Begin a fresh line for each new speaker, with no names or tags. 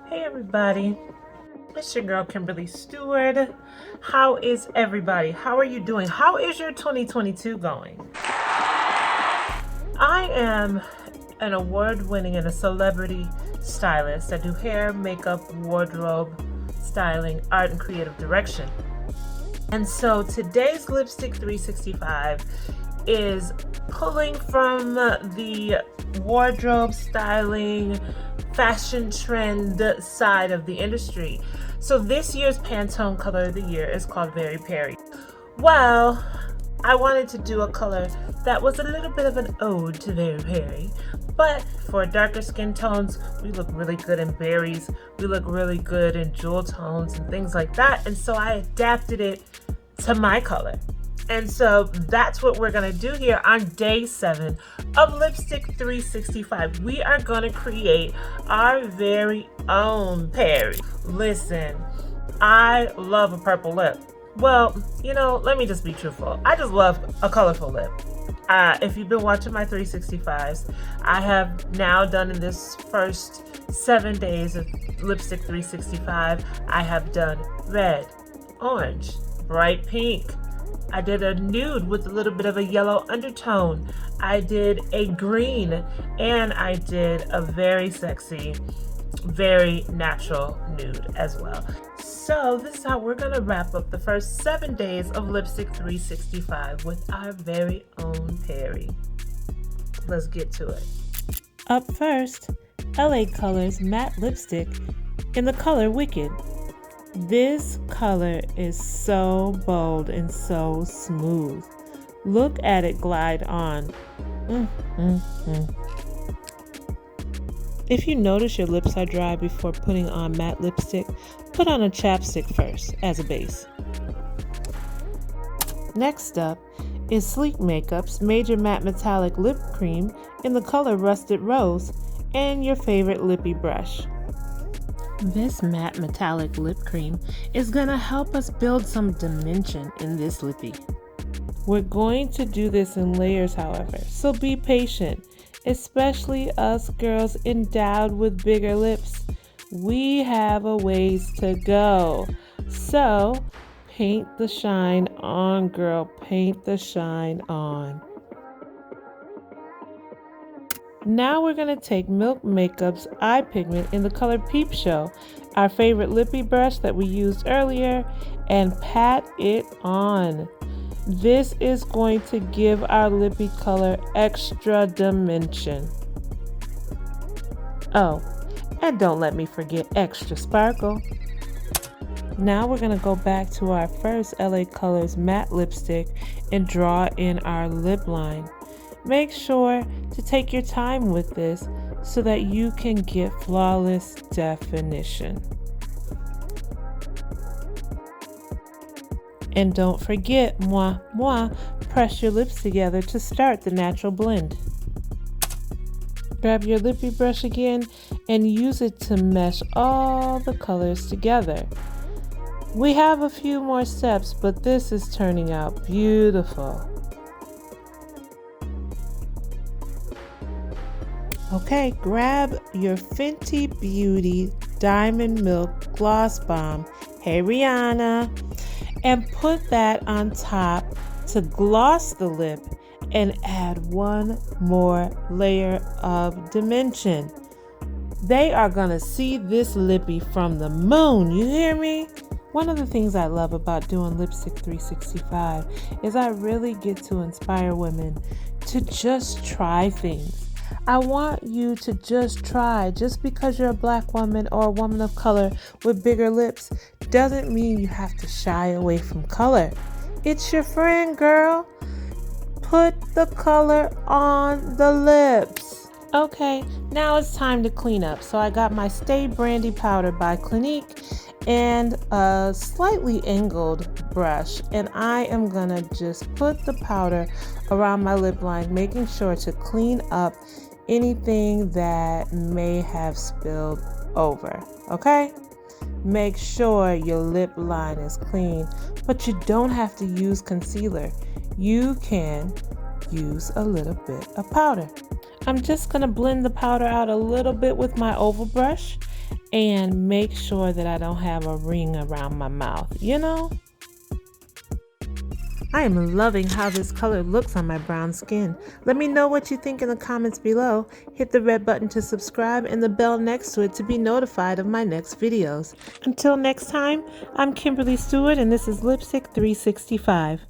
Hey everybody, it's your girl Kimberly Stewart. How is everybody? How are you doing? How is your 2022 going? I am an award-winning and a celebrity stylist. I do hair, makeup, wardrobe, styling, art, and creative direction. And so today's Lipstick 365 is pulling from the wardrobe styling, fashion trend side of the industry. So this year's Pantone color of the year is called Very Peri. Well, I wanted to do a color that was a little bit of an ode to Very Peri, but for darker skin tones, we look really good in berries, we look really good in jewel tones and things like that, and so I adapted it to my color. And so that's what we're gonna do here on day 7 of Lipstick 365. We are gonna create our very own Peri. Listen, I love a purple lip. Well, let me just be truthful. I just love a colorful lip. If you've been watching my 365s, I have now done in this first 7 days of Lipstick 365, I have done red, orange, bright pink. I did a nude with a little bit of a yellow undertone. I did a green, and I did a very sexy, very natural nude as well. So this is how we're gonna wrap up the first 7 days of Lipstick 365 with our very own Peri. Let's get to it. Up first, LA Colors Matte Lipstick in the color Wicked. This color is so bold and so smooth. Look at it glide on. If you notice your lips are dry before putting on matte lipstick, put on a chapstick first as a base. Next up is Sleek Makeup's Major Matte Metallic Lip Cream in the color Rusted Rose and your favorite lippy brush. This matte metallic lip cream is going to help us build some dimension in this lippy. We're going to do this in layers, however, so be patient, especially us girls endowed with bigger lips. We have a ways to go. So paint the shine on, girl, paint the shine on. Now we're going to take Milk Makeup's eye pigment in the color Peep Show, our favorite lippy brush that we used earlier, and pat it on. This is going to give our lippy color extra dimension. Oh, and don't let me forget extra sparkle. Now we're going to go back to our first LA Colors matte lipstick and draw in our lip line. Make sure to take your time with this so that you can get flawless definition. And don't forget, press your lips together to start the natural blend. Grab your lippy brush again and use it to mesh all the colors together. We have a few more steps, but this is turning out beautiful. Okay, grab your Fenty Beauty Diamond Milk Gloss Bomb, hey Rihanna, and put that on top to gloss the lip and add one more layer of dimension. They are gonna see this lippy from the moon, you hear me? One of the things I love about doing Lipstick 365 is I really get to inspire women to just try things. I want you to just try. Just because you're a black woman or a woman of color with bigger lips doesn't mean you have to shy away from color. It's your friend, girl. Put the color on the lips. Okay, now it's time to clean up. So I got my Stay Brandy powder by Clinique and a slightly angled brush, and I am gonna just put the powder around my lip line, making sure to clean up anything that may have spilled over. Okay, make sure your lip line is clean, but you don't have to use concealer. You can use a little bit of powder. I'm just gonna blend the powder out a little bit with my oval brush and make sure that I don't have a ring around my mouth, you know? I am loving how this color looks on my brown skin. Let me know what you think in the comments below. Hit the red button to subscribe and the bell next to it to be notified of my next videos. Until next time, I'm Kimberly Stewart and this is Lipstick 365.